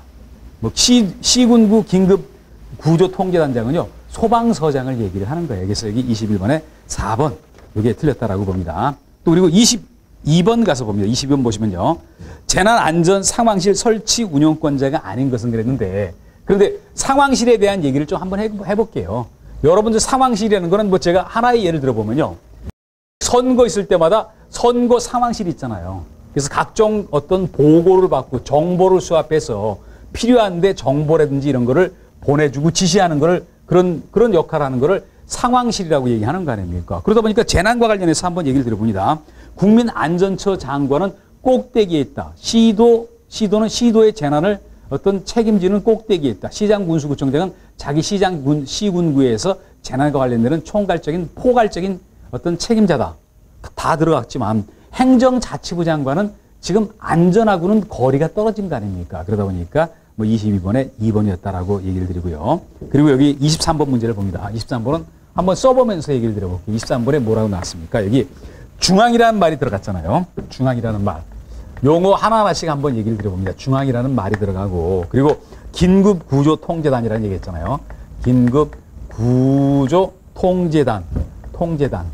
뭐 시군구 긴급구조통제단장은요, 소방서장을 얘기를 하는 거예요. 그래서 여기 21번에 4번, 이게 틀렸다라고 봅니다. 또 그리고 22번 가서 봅니다. 22번 보시면요. 재난안전상황실 설치 운영권자가 아닌 것은 그랬는데, 그런데 상황실에 대한 얘기를 좀 한번 해볼게요. 여러분들 상황실이라는 거는 뭐 제가 하나의 예를 들어보면요. 선거 있을 때마다 선거 상황실이 있잖아요. 그래서 각종 어떤 보고를 받고 정보를 수합해서 필요한데 정보라든지 이런 거를 보내주고 지시하는 거를 그런 역할을 하는 거를 상황실이라고 얘기하는 거 아닙니까? 그러다 보니까 재난과 관련해서 한번 얘기를 드려봅니다. 국민안전처 장관은 꼭대기에 있다. 시도는 시도의 재난을 어떤 책임지는 꼭대기에 있다. 시장군수구청장은 자기 시군구에서 재난과 관련되는 총괄적인 포괄적인 어떤 책임자다. 다 들어갔지만 행정자치부 장관은 지금 안전하고는 거리가 떨어진 거 아닙니까? 그러다 보니까 뭐 22번에 2번이었다라고 얘기를 드리고요. 그리고 여기 23번 문제를 봅니다. 23번은 한번 써보면서 얘기를 드려볼게요. 23번에 뭐라고 나왔습니까? 여기 중앙이라는 말이 들어갔잖아요. 중앙이라는 말. 용어 하나하나씩 한번 얘기를 드려봅니다. 중앙이라는 말이 들어가고, 그리고 긴급구조통제단이라는 얘기 했잖아요. 긴급구조통제단. 통제단.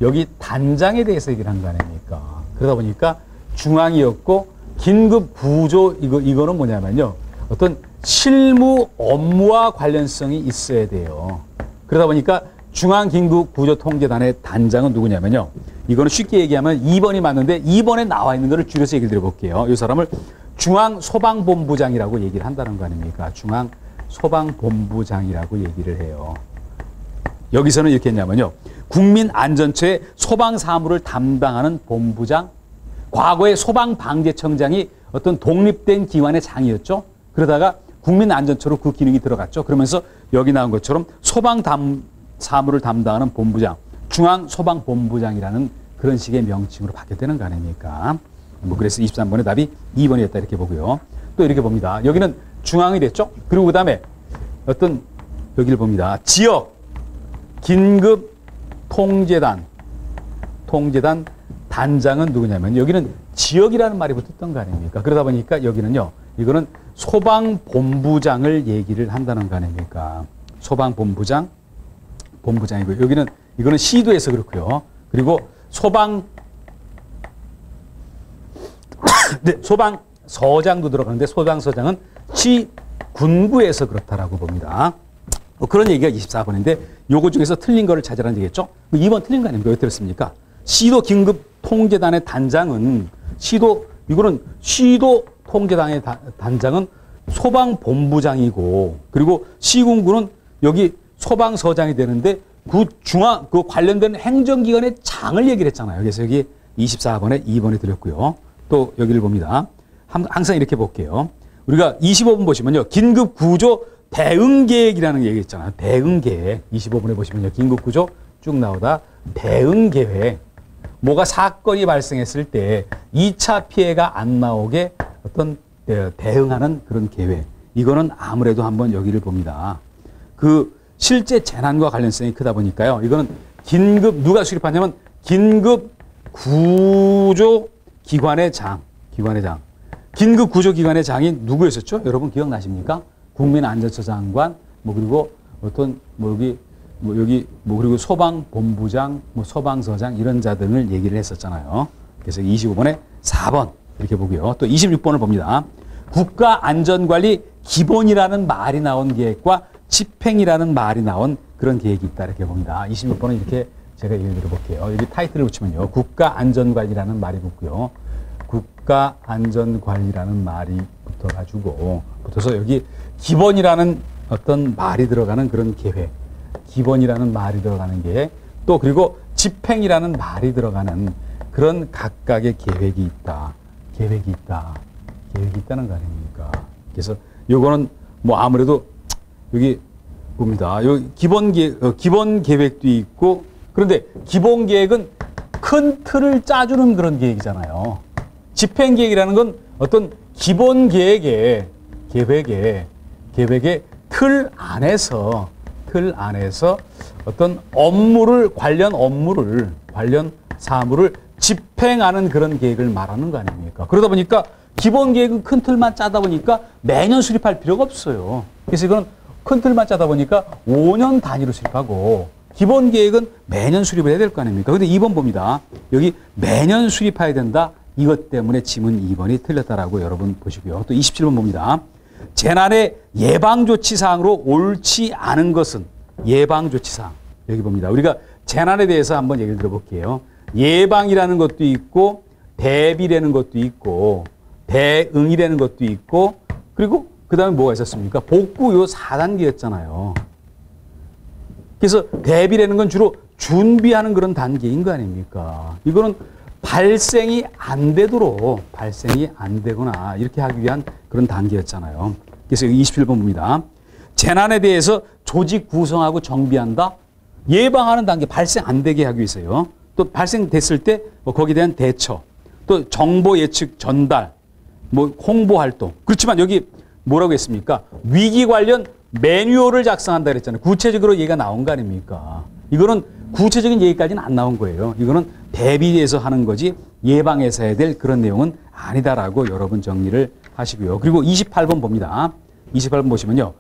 여기 단장에 대해서 얘기를 한 거 아닙니까? 그러다 보니까 중앙이었고, 긴급구조, 이거는 뭐냐면요. 어떤 실무 업무와 관련성이 있어야 돼요. 그러다 보니까 중앙긴급구조통제단의 단장은 누구냐면요. 이거는 쉽게 얘기하면 2번이 맞는데 2번에 나와 있는 거를 줄여서 얘기를 드려볼게요. 이 사람을 중앙소방본부장이라고 얘기를 한다는 거 아닙니까? 중앙소방본부장이라고 얘기를 해요. 여기서는 이렇게 했냐면요. 국민안전처의 소방사무를 담당하는 본부장, 과거에 소방방재청장이 어떤 독립된 기관의 장이었죠. 그러다가 국민안전처로 그 기능이 들어갔죠. 그러면서 여기 나온 것처럼 사무를 담당하는 본부장, 중앙소방본부장이라는 그런 식의 명칭으로 바뀌었다는 거 아닙니까? 뭐 그래서 23번의 답이 2번이었다 이렇게 보고요. 또 이렇게 봅니다. 여기는 중앙이 됐죠. 그리고 그 다음에 어떤 여기를 봅니다. 지역 긴급통제단 단장은 누구냐면 여기는 지역이라는 말이 붙었던 거 아닙니까? 그러다 보니까 여기는요. 이거는 소방본부장을 얘기를 한다는 거 아닙니까? 소방본부장이고 이거는 시도에서 그렇고요. 그리고 소방서장도 들어가는데 소방서장은 시군구에서 그렇다라고 봅니다. 뭐 그런 얘기가 24번인데 요거 중에서 틀린 거를 찾으라는 얘기겠죠? 2번 틀린 거 아닙니까? 왜 틀렸습니까? 시도 긴급통제단의 단장은 이거는 시도 통제단의 단장은 소방본부장이고, 그리고 시군구는 여기 소방서장이 되는데 그 관련된 행정기관의 장을 얘기를 했잖아요. 그래서 여기 24번에 2번이 들렸고요. 또 여기를 봅니다. 항상 이렇게 볼게요. 우리가 25번 보시면요. 긴급구조 대응계획이라는 얘기 있잖아요. 대응계획. 25번에 보시면요. 긴급구조 쭉 나오다 대응계획. 뭐가 사건이 발생했을 때 2차 피해가 안 나오게 어떤 대응하는 그런 계획. 이거는 아무래도 한번 여기를 봅니다. 실제 재난과 관련성이 크다 보니까요. 이거는 누가 수립하냐면 긴급구조기관의 장. 긴급구조기관의 장이 누구였었죠? 여러분 기억나십니까? 국민안전처 장관, 그리고 그리고 소방본부장, 소방서장 이런 자 등을 얘기를 했었잖아요. 그래서 25번에 4번 이렇게 보고요. 또 26번을 봅니다. 국가안전관리 기본이라는 말이 나온 계획과 집행이라는 말이 나온 그런 계획이 있다 이렇게 봅니다. 26번은 이렇게 제가 얘기를 들어볼게요. 여기 타이틀을 붙이면요. 국가안전관리라는 말이 붙고요. 국가안전관리라는 말이 붙어서 여기 기본이라는 어떤 말이 들어가는 그런 계획, 기본이라는 말이 들어가는 계획, 또 그리고 집행이라는 말이 들어가는 그런 각각의 계획이 있다는 거 아닙니까? 그래서 요거는 아무래도 여기 봅니다. 여기 기본 계획도 있고, 그런데 기본 계획은 큰 틀을 짜주는 그런 계획이잖아요. 집행 계획이라는 건 어떤 기본 계획의 틀 안에서 틀 안에서 어떤 업무를, 관련 사무를 집행하는 그런 계획을 말하는 거 아닙니까? 그러다 보니까 기본 계획은 큰 틀만 짜다 보니까 매년 수립할 필요가 없어요. 그래서 이건 큰 틀만 짜다 보니까 5년 단위로 수립하고 기본 계획은 매년 수립을 해야 될 거 아닙니까? 근데 2번 봅니다. 여기 매년 수립해야 된다. 이것 때문에 지문 2번이 틀렸다라고 여러분 보시고요. 또 27번 봅니다. 재난의 예방조치사항으로 옳지 않은 것은 예방조치사항. 여기 봅니다. 우리가 재난에 대해서 한번 얘기를 들어볼게요. 예방이라는 것도 있고 대비라는 것도 있고 대응이라는 것도 있고 그리고 그 다음에 뭐가 있었습니까? 복구 요 4단계였잖아요. 그래서 대비라는 건 주로 준비하는 그런 단계인 거 아닙니까? 이거는 발생이 안 되도록 발생이 안 되거나 이렇게 하기 위한 그런 단계였잖아요. 그래서 27번 봅니다. 재난에 대해서 조직 구성하고 정비한다. 예방하는 단계 발생 안 되게 하기 위해서요. 또 발생됐을 때 뭐 거기에 대한 대처, 또 정보 예측 전달, 뭐 홍보 활동. 그렇지만 여기 뭐라고 했습니까? 위기 관련 매뉴얼을 작성한다 그랬잖아요. 구체적으로 얘기가 나온 거 아닙니까? 이거는 구체적인 얘기까지는 안 나온 거예요. 이거는 대비해서 하는 거지 예방해서 해야 될 그런 내용은 아니다라고 여러분 정리를 하시고요. 그리고 28번 봅니다. 28번 보시면요.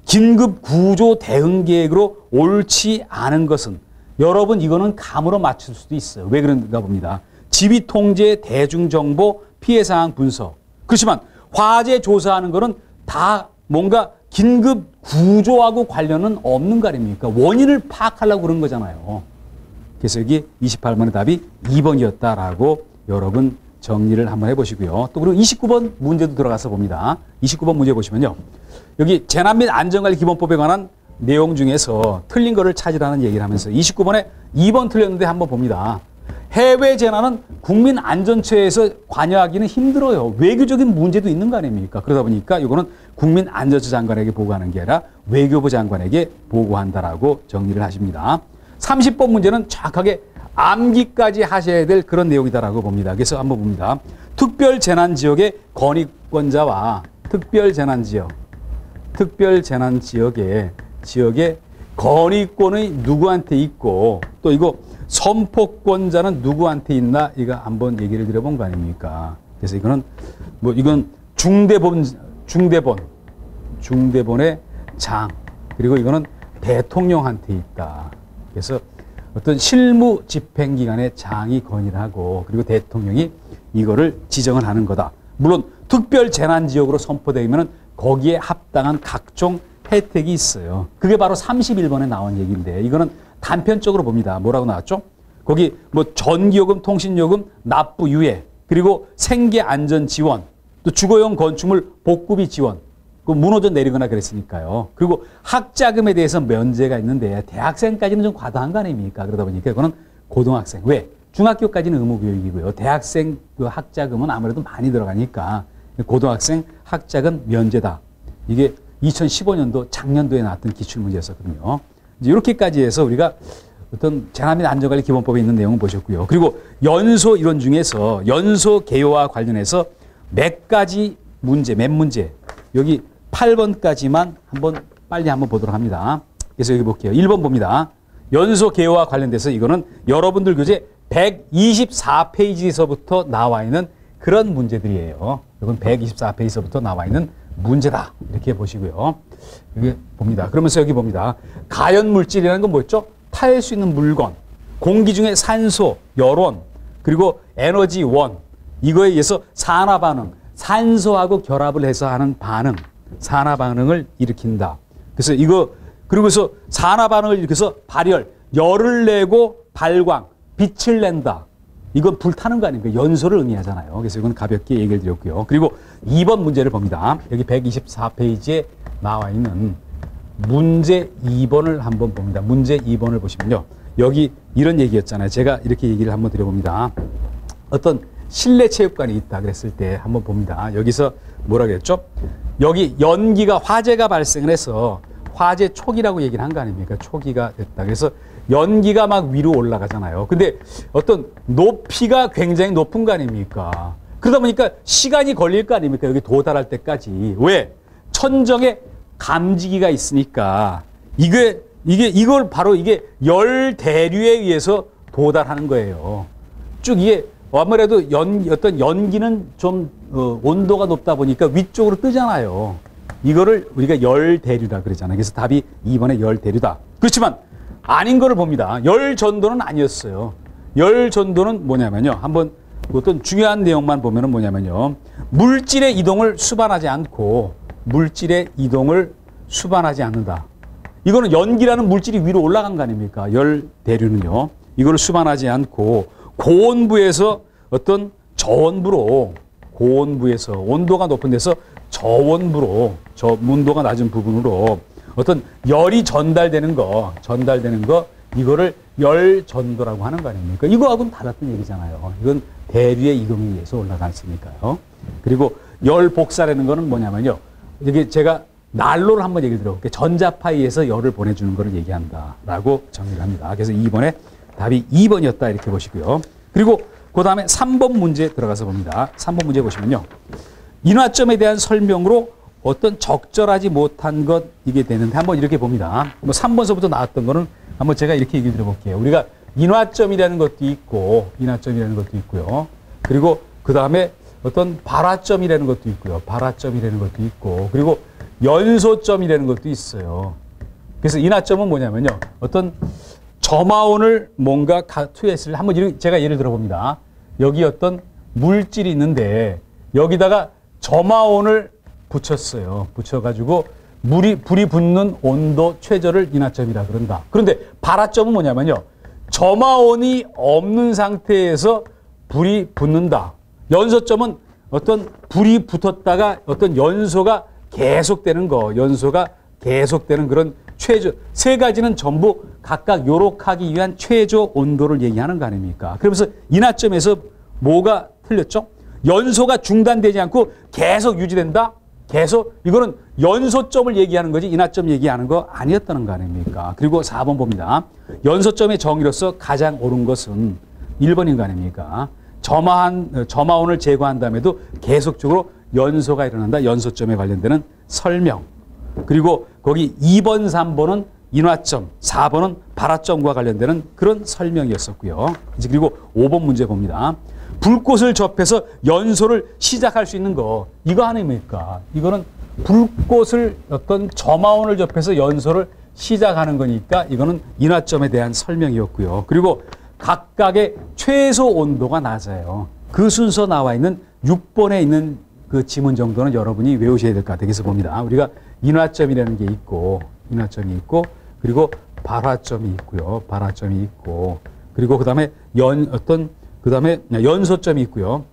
긴급 구조 대응 계획으로 옳지 않은 것은 여러분 이거는 감으로 맞출 수도 있어요. 왜 그런가 봅니다. 지휘 통제, 대중정보, 피해 상황 분석. 그렇지만 화재 조사하는 거는 다 뭔가 긴급 구조하고 관련은 없는 거 아닙니까? 원인을 파악하려고 그런 거잖아요. 그래서 여기 28번의 답이 2번이었다라고 여러분 정리를 한번 해보시고요. 또 그리고 29번 문제도 들어가서 봅니다. 29번 문제 보시면요. 여기 재난 및 안전관리 기본법에 관한 내용 중에서 틀린 거를 찾으라는 얘기를 하면서 29번에 2번 틀렸는데 한번 봅니다. 해외 재난은 국민 안전처에서 관여하기는 힘들어요. 외교적인 문제도 있는 거 아닙니까? 그러다 보니까 이거는 국민 안전처 장관에게 보고하는 게 아니라 외교부 장관에게 보고한다라고 정리를 하십니다. 30번 문제는 정확하게 암기까지 하셔야 될 그런 내용이다라고 봅니다. 그래서 한번 봅니다. 특별재난지역의 건의권자와 특별재난지역의 건의권이 누구한테 있고 또 이거 선포권자는 누구한테 있나 이거 한번 얘기를 드려본 거 아닙니까? 그래서 이거는 뭐 이건 중대본의 장 그리고 이거는 대통령한테 있다. 그래서 어떤 실무 집행기관의 장이 건의를 하고 그리고 대통령이 이거를 지정을 하는 거다. 물론 특별재난지역으로 선포되면 거기에 합당한 각종 혜택이 있어요. 그게 바로 31번에 나온 얘기인데 이거는 단편적으로 봅니다. 뭐라고 나왔죠? 거기 뭐 전기요금, 통신요금, 납부 유예, 그리고 생계안전지원, 또 주거용 건축물 복구비 지원, 그 무너져 내리거나 그랬으니까요. 그리고 학자금에 대해서 면제가 있는데 대학생까지는 좀 과다한 거 아닙니까? 그러다 보니까 이거는 고등학생. 왜? 중학교까지는 의무교육이고요. 대학생 그 학자금은 아무래도 많이 들어가니까 고등학생 학자금 면제다. 이게 2015년도 작년도에 나왔던 기출문제였었거든요. 이제 이렇게까지 해서 우리가 어떤 재난 및 안전관리 기본법에 있는 내용을 보셨고요. 그리고 연소 이론 중에서 연소 개요와 관련해서 몇 문제 여기 8번까지만 빨리 한번 보도록 합니다. 그래서 여기 볼게요. 1번 봅니다. 연소 개요와 관련돼서 이거는 여러분들 교재 124페이지에서부터 나와 있는 그런 문제들이에요. 이건 124페이지에서부터 나와 있는 문제다. 이렇게 보시고요. 여기 봅니다. 그러면서 여기 봅니다. 가연물질이라는 건 뭐였죠? 타일 수 있는 물건, 공기 중에 산소, 열원, 그리고 에너지원, 이거에 의해서 산화반응, 산소하고 결합을 해서 하는 반응, 산화반응을 일으킨다. 그래서 그리고서 산화반응을 일으켜서 발열, 열을 내고 발광, 빛을 낸다. 이건 불타는 거 아닙니까? 연소를 의미하잖아요. 그래서 이건 가볍게 얘기를 드렸고요. 그리고 2번 문제를 봅니다. 여기 124페이지에 나와 있는 문제 2번을 한번 봅니다. 문제 2번을 보시면요. 여기 이런 얘기였잖아요. 제가 이렇게 얘기를 한번 드려봅니다. 어떤 실내 체육관이 있다 그랬을 때 한번 봅니다. 여기서 뭐라 그랬죠? 여기 연기가 화재가 발생을 해서 화재 초기라고 얘기를 한 거 아닙니까? 초기가 됐다. 그래서 연기가 막 위로 올라가잖아요. 근데 어떤 높이가 굉장히 높은 거 아닙니까? 그러다 보니까 시간이 걸릴 거 아닙니까? 여기 도달할 때까지. 왜? 천정에 감지기가 있으니까 이게 이걸 바로 이게 열 대류에 의해서 도달하는 거예요. 쭉 이게 아무래도 어떤 연기는 좀 온도가 높다 보니까 위쪽으로 뜨잖아요. 이거를 우리가 열 대류라 그러잖아요. 그래서 답이 2번의 열 대류다. 그렇지만 아닌 거를 봅니다. 열 전도는 아니었어요. 열 전도는 뭐냐면요. 한번 어떤 중요한 내용만 보면은 뭐냐면요. 물질의 이동을 수반하지 않고 물질의 이동을 수반하지 않는다. 이거는 연기라는 물질이 위로 올라간 거 아닙니까? 열 대류는요. 이거를 수반하지 않고 고온부에서 어떤 저온부로 고온부에서 온도가 높은 데서 저온부로 온도가 낮은 부분으로 어떤 열이 전달되는 거 이거를 열 전도라고 하는 거 아닙니까? 이거하고는 달랐던 얘기잖아요. 이건 대류의 이동에 의해서 올라갔으니까요. 그리고 열 복사라는 거는 뭐냐면요. 이게 제가 난로를 한번 얘기를 들어볼게요. 전자파이에서 열을 보내주는 거를 얘기한다라고 정리를 합니다. 그래서 2번에 답이 2번이었다 이렇게 보시고요. 그리고 그 다음에 3번 문제 들어가서 봅니다. 3번 문제 보시면요. 인화점에 대한 설명으로 어떤 적절하지 못한 것 이게 되는데 한번 이렇게 봅니다. 뭐 3번서부터 나왔던 거는 한번 제가 이렇게 얘기 드려볼게요. 우리가 인화점이라는 것도 있고 인화점이라는 것도 있고요. 그리고 그 다음에 어떤 발화점이라는 것도 있고요. 발화점이라는 것도 있고 그리고 연소점이라는 것도 있어요. 그래서 인화점은 뭐냐면요. 어떤 점화원을 뭔가 투여했을 때 한번 제가 예를 들어봅니다. 여기 어떤 물질이 있는데 여기다가 점화원을 붙였어요. 붙여가지고 불이 붙는 온도 최저를 인화점이라 그런다. 그런데 발화점은 뭐냐면요. 점화원이 없는 상태에서 불이 붙는다. 연소점은 어떤 불이 붙었다가 어떤 연소가 계속되는 거. 연소가 계속되는 그런 최저. 세 가지는 전부 각각 요록하기 위한 최저 온도를 얘기하는 거 아닙니까? 그러면서 인화점에서 뭐가 틀렸죠? 연소가 중단되지 않고 계속 유지된다? 계속 이거는 연소점을 얘기하는 거지 인화점 얘기하는 거 아니었다는 거 아닙니까? 그리고 4번 봅니다. 연소점의 정의로서 가장 옳은 것은 1번인 거 아닙니까? 점화원을 제거한 다음에도 계속적으로 연소가 일어난다. 연소점에 관련되는 설명. 그리고 거기 2번, 3번은 인화점, 4번은 발화점과 관련되는 그런 설명이었었고요. 이제 그리고 5번 문제 봅니다. 불꽃을 접해서 연소를 시작할 수 있는 거. 이거 아닙니까? 이거는 불꽃을 어떤 점화원을 접해서 연소를 시작하는 거니까 이거는 인화점에 대한 설명이었고요. 그리고 각각의 최소 온도가 낮아요. 그 순서 나와 있는 6번에 있는 그 지문 정도는 여러분이 외우셔야 될 것 같아요. 그래서 봅니다. 우리가 인화점이라는 게 있고, 인화점이 있고, 그리고 발화점이 있고요. 발화점이 있고, 그리고 그 다음에 연소점이 있고요.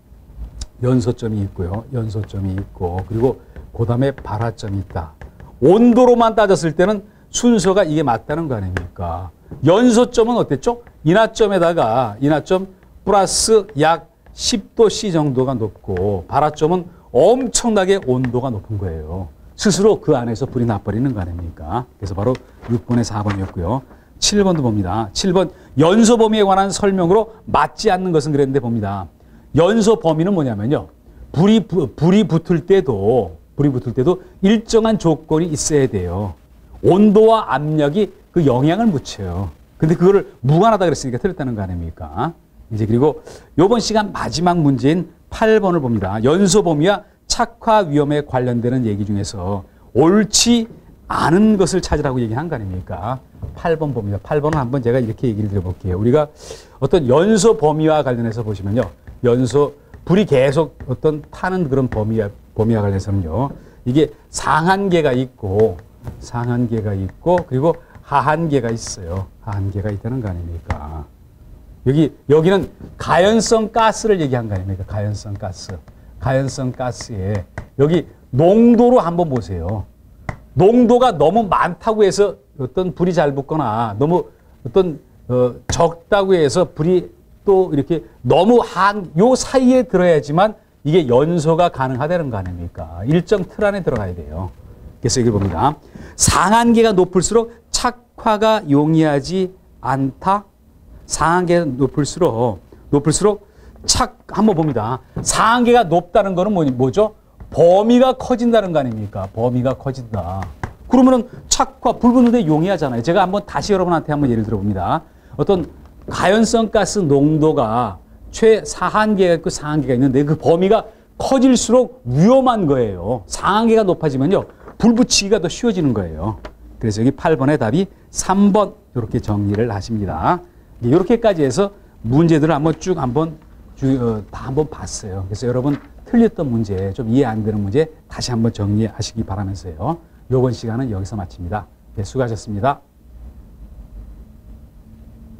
연소점이 있고요. 연소점이 있고, 그리고 그 다음에 발화점이 있다. 온도로만 따졌을 때는 순서가 이게 맞다는 거 아닙니까? 연소점은 어땠죠? 인화점에다가 인화점 플러스 약 10도 C 정도가 높고 발화점은 엄청나게 온도가 높은 거예요. 스스로 그 안에서 불이 나버리는 거 아닙니까? 그래서 바로 6번의 4번이었고요. 7번도 봅니다. 7번 연소 범위에 관한 설명으로 맞지 않는 것은 그랬는데 봅니다. 연소 범위는 뭐냐면요. 불이 붙을 때도 일정한 조건이 있어야 돼요. 온도와 압력이 그 영향을 미쳐요. 근데 그거를 무관하다 그랬으니까 틀렸다는 거 아닙니까? 이제 그리고 이번 시간 마지막 문제인 8번을 봅니다. 연소 범위와 착화 위험에 관련되는 얘기 중에서 옳지 않은 것을 찾으라고 얘기한 거 아닙니까? 8번 봅니다. 8번은 한번 제가 이렇게 얘기를 드려볼게요. 우리가 어떤 연소 범위와 관련해서 보시면요. 불이 계속 어떤 타는 그런 범위와 관련해서는요. 이게 상한계가 있고, 그리고 하한계가 있어요. 하한계가 있다는 거 아닙니까? 여기는 가연성 가스를 얘기한 거 아닙니까? 가연성 가스. 가연성 가스에 여기 농도로 한번 보세요. 농도가 너무 많다고 해서 어떤 불이 잘 붙거나 너무 어떤 적다고 해서 불이 또 이렇게 너무 요 사이에 들어야지만 이게 연소가 가능하다는 거 아닙니까? 일정 틀 안에 들어가야 돼요. 그래서 여기 봅니다. 상한계가 높을수록 착화가 용이하지 않다. 상한계가 높을수록 한번 봅니다. 상한계가 높다는 거는 뭐죠? 범위가 커진다는 거 아닙니까? 범위가 커진다. 그러면은 착화, 불 붙는데 용이하잖아요. 제가 한번 다시 여러분한테 한번 예를 들어봅니다. 어떤 가연성 가스 농도가 최상한계가 있고 상한계가 있는데 그 범위가 커질수록 위험한 거예요. 상한계가 높아지면요. 불 붙이기가 더 쉬워지는 거예요. 그래서 여기 8번의 답이 3번 이렇게 정리를 하십니다. 이렇게까지 해서 문제들을 한번 쭉 한번 다 한번 봤어요. 그래서 여러분 틀렸던 문제, 좀 이해 안 되는 문제 다시 한번 정리하시기 바라면서요. 이번 시간은 여기서 마칩니다. 네, 수고하셨습니다.